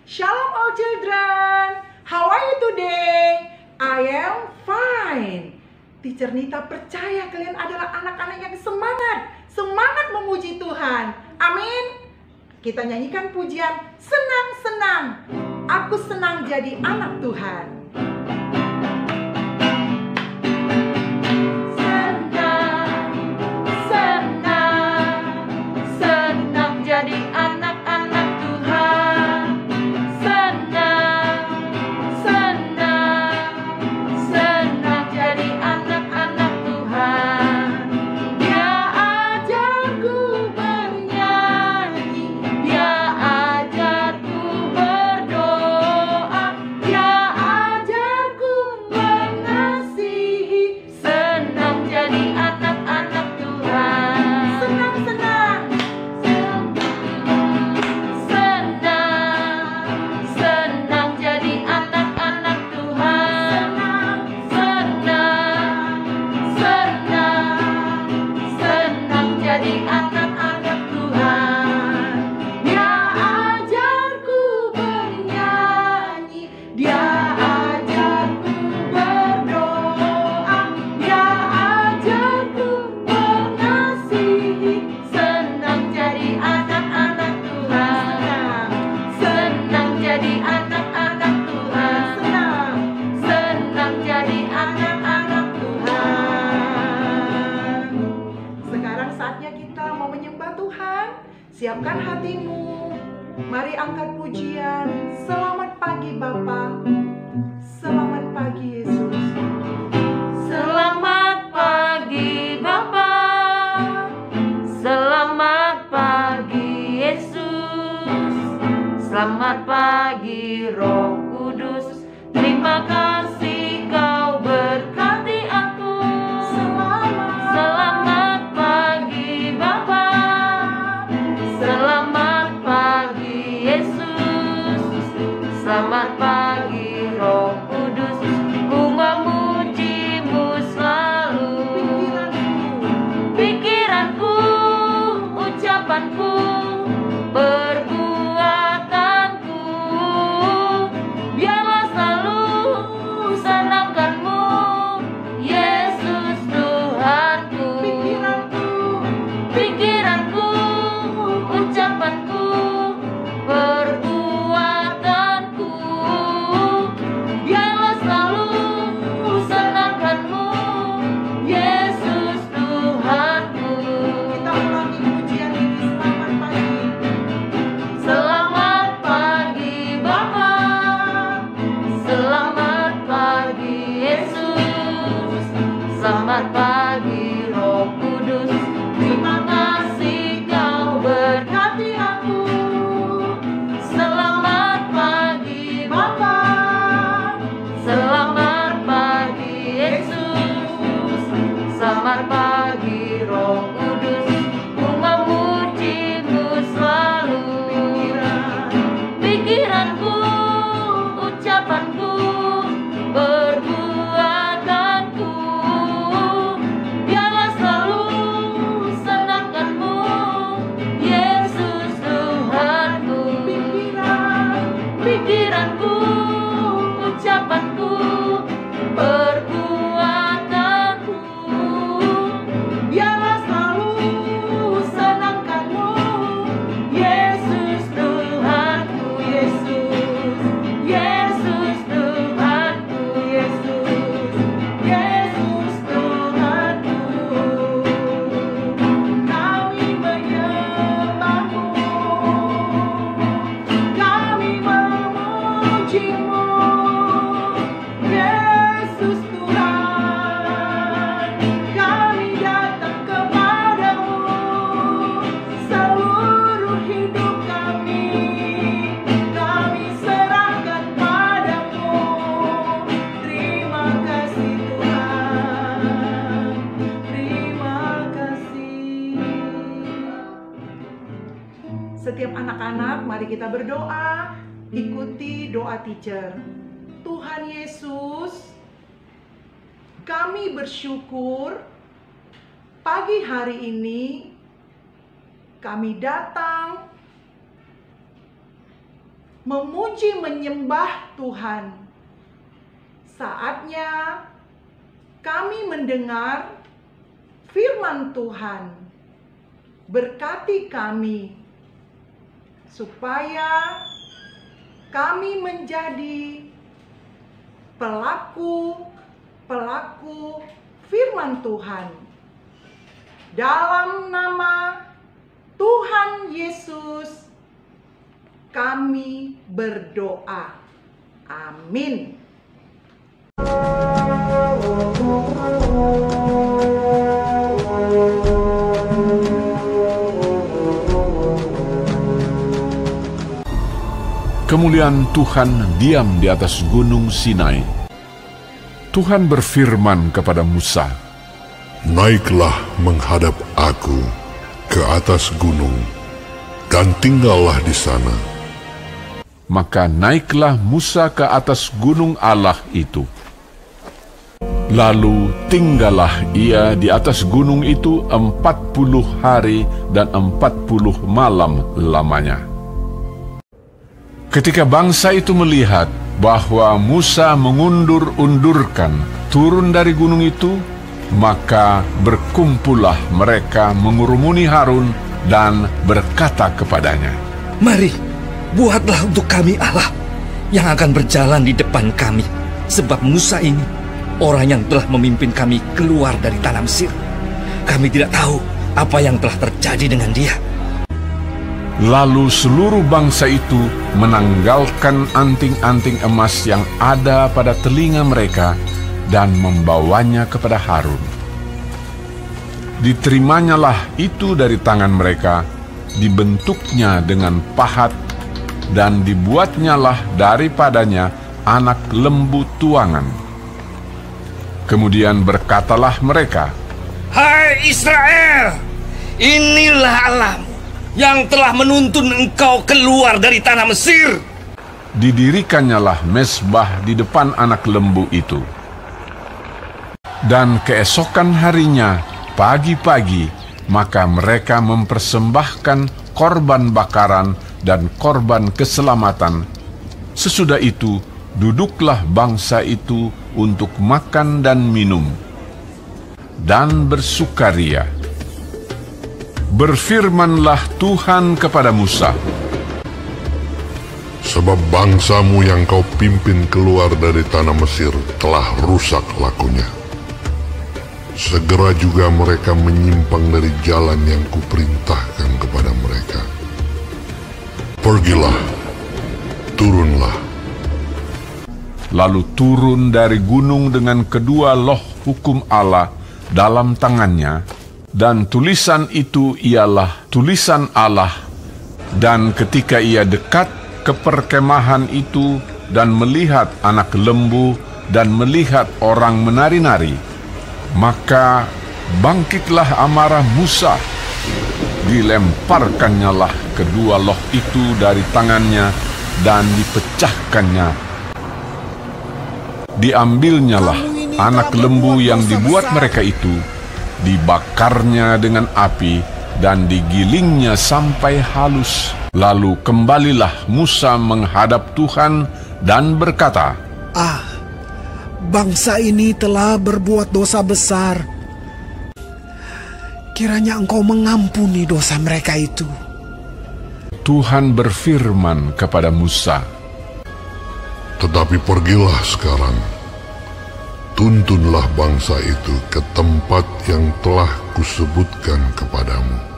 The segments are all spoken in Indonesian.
Shalom all children. How are you today? I am fine. Teacher Nita percaya kalian adalah anak-anak yang semangat memuji Tuhan. Amin. Kita nyanyikan pujian senang-senang. Aku senang jadi anak Tuhan. Senang jadi anak-anak Tuhan. Senang jadi anak-anak Tuhan. Dia ajarku bernyanyi, dia ajarku berdoa, dia ajarku mengasihi. Senang jadi anak-anak Tuhan. Senang jadi anak-anak Tuhan. Senang jadi anak-anak Tuhan. Dia ajarku bernyanyi, dia ajarku berdoa, dia ajarku mengasihi. Senang jadi anak-anak Tuhan. Senang jadi anak-anak Tuhan. Senang jadi anak-anak Tuhan. Sekarang saatnya kita mau menyembah Tuhan. Siapkan hatimu. Mari angkat pujian. Selamat pagi Bapa. Selamat pagi Yesus. Selamat pagi Bapa. Selamat pagi Yesus. Selamat pagi Roh Kudus. Terima kasih kau berkati aku. Selamat pagi Bapa. Selamat pagi Yesus. Selamat pagi Roh Kudus. Ku memuji-Mu selalu. Pikiranku, ucapanku, perbuatanku, biarlah selalu senangkan-Mu, Yesus Tuhanku. Pikiranku, ucapanku, perbuatanku, biarlah selalu senangkan-Mu, Yesus Tuhanku. Kita ulangi pujian ini. Selamat pagi. Selamat pagi Bapa. Selamat pagi Yesus. Selamat pagi Roh Kudus. Terima kasih kau berkati aku. Selamat pagi Bapa. Selamat pagi Yesus. Selamat pagi Roh Kudus. Ku memuji-Mu selalu. Pikiranku, ucapanku, perbuatanku, biarlah selalu senangkan-Mu, Yesus Tuhanku. Pikiranku, ucapanku, perbuatanku, biarlah selalu senangkan-Mu, Yesus Tuhanku. Yesus Tuhanku. Yesus Tuhanku. Kami menyembah-Mu, kami memuji-Mu, Yesus Tuhan. Kami datang kepadamu, seluruh hidup kami serahkan padamu. Terima kasih Tuhan, terima kasih. Setiap anak-anak, mari kita berdoa. Ikuti doa teacher. Tuhan Yesus, kami bersyukur pagi hari ini kami datang memuji menyembah Tuhan. Saatnya kami mendengar firman Tuhan. Berkati kami supaya kami menjadi pelaku firman Tuhan. Dalam nama Tuhan Yesus kami berdoa. Amin. Kemuliaan Tuhan diam di atas gunung Sinai. Tuhan berfirman kepada Musa, "Naiklah menghadap aku ke atas gunung, dan tinggallah di sana." Maka naiklah Musa ke atas gunung Allah itu. Lalu tinggallah ia di atas gunung itu 40 hari dan 40 malam lamanya. Ketika bangsa itu melihat bahwa Musa mengundur-undurkan turun dari gunung itu, maka berkumpullah mereka mengurumuni Harun dan berkata kepadanya, "Mari, buatlah untuk kami Allah yang akan berjalan di depan kami, sebab Musa ini orang yang telah memimpin kami keluar dari tanah Mesir. Kami tidak tahu apa yang telah terjadi dengan dia." Lalu seluruh bangsa itu menanggalkan anting-anting emas yang ada pada telinga mereka dan membawanya kepada Harun. Diterimanya itu dari tangan mereka, dibentuknya dengan pahat, dan dibuatnyalah daripadanya anak lembu tuangan. Kemudian berkatalah mereka, "Hai Israel, inilah Allahmu yang telah menuntun engkau keluar dari tanah Mesir." Didirikannya mezbah di depan anak lembu itu. Dan keesokan harinya, pagi-pagi, maka mereka mempersembahkan korban bakaran dan korban keselamatan. Sesudah itu, duduklah bangsa itu untuk makan dan minum, dan bersukaria. Berfirmanlah Tuhan kepada Musa, Sebab bangsamu yang kau pimpin keluar dari tanah Mesir telah rusak lakunya. Segera juga mereka menyimpang dari jalan yang kuperintahkan kepada mereka. Pergilah, turunlah. Lalu turun dari gunung dengan kedua loh hukum Allah dalam tangannya, dan tulisan itu ialah tulisan Allah. Dan ketika ia dekat ke perkemahan itu dan melihat anak lembu dan melihat orang menari-nari, maka bangkitlah amarah Musa. Dilemparkannyalah kedua loh itu dari tangannya dan dipecahkannya. Diambilnyalah anak lembu yang dibuat mereka itu, dibakarnya dengan api dan digilingnya sampai halus. Lalu kembalilah Musa menghadap Tuhan dan berkata, Bangsa ini telah berbuat dosa besar. Kiranya Engkau mengampuni dosa mereka itu." Tuhan berfirman kepada Musa, Tetapi pergilah sekarang, tuntunlah bangsa itu ke tempat yang telah kusebutkan kepadamu.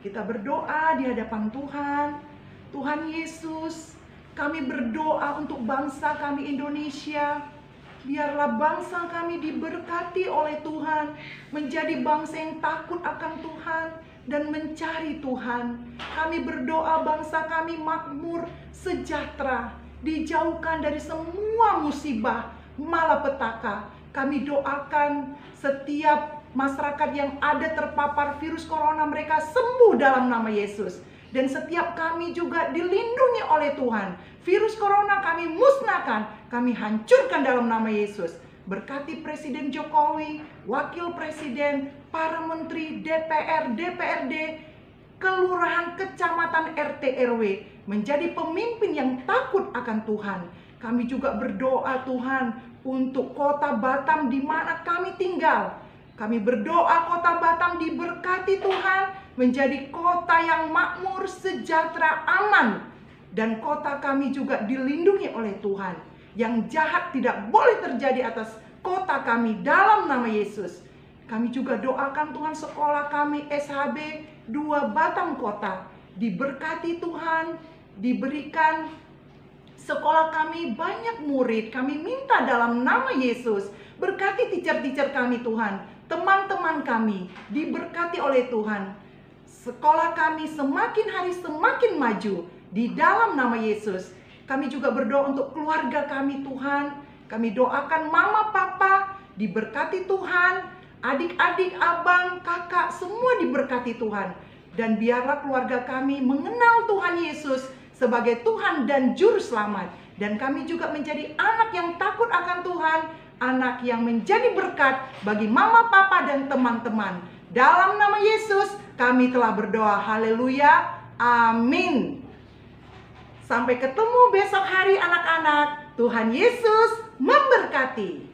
Kita berdoa di hadapan Tuhan. Tuhan Yesus, kami berdoa untuk bangsa kami Indonesia. Biarlah bangsa kami diberkati oleh Tuhan, menjadi bangsa yang takut akan Tuhan dan mencari Tuhan. Kami berdoa bangsa kami makmur, sejahtera, dijauhkan dari semua musibah, malapetaka. Kami doakan setiap masyarakat yang ada terpapar virus corona, mereka sembuh dalam nama Yesus. Dan setiap kami juga dilindungi oleh Tuhan. Virus corona kami musnahkan, kami hancurkan dalam nama Yesus. Berkati Presiden Jokowi, Wakil Presiden, para menteri, DPR, DPRD, kelurahan, kecamatan, RT, RW, menjadi pemimpin yang takut akan Tuhan. Kami juga berdoa Tuhan untuk kota Batam di mana kami tinggal. Kami berdoa kota Batam diberkati Tuhan, menjadi kota yang makmur, sejahtera, aman. Dan kota kami juga dilindungi oleh Tuhan. Yang jahat tidak boleh terjadi atas kota kami dalam nama Yesus. Kami juga doakan Tuhan sekolah kami SHB 2 Batam Kota. Diberkati Tuhan, diberikan sekolah kami banyak murid. Kami minta dalam nama Yesus. Berkati teacher-teacher kami Tuhan. Teman-teman kami diberkati oleh Tuhan. Sekolah kami semakin hari semakin maju di dalam nama Yesus. Kami juga berdoa untuk keluarga kami Tuhan. Kami doakan mama papa diberkati Tuhan, adik-adik, abang, kakak semua diberkati Tuhan. Dan biarlah keluarga kami mengenal Tuhan Yesus sebagai Tuhan dan Juru Selamat. Dan kami juga menjadi anak yang takut akan Tuhan, anak yang menjadi berkat bagi mama, papa, dan teman-teman. Dalam nama Yesus kami telah berdoa. Haleluya. Amin. Sampai ketemu besok hari anak-anak. Tuhan Yesus memberkati.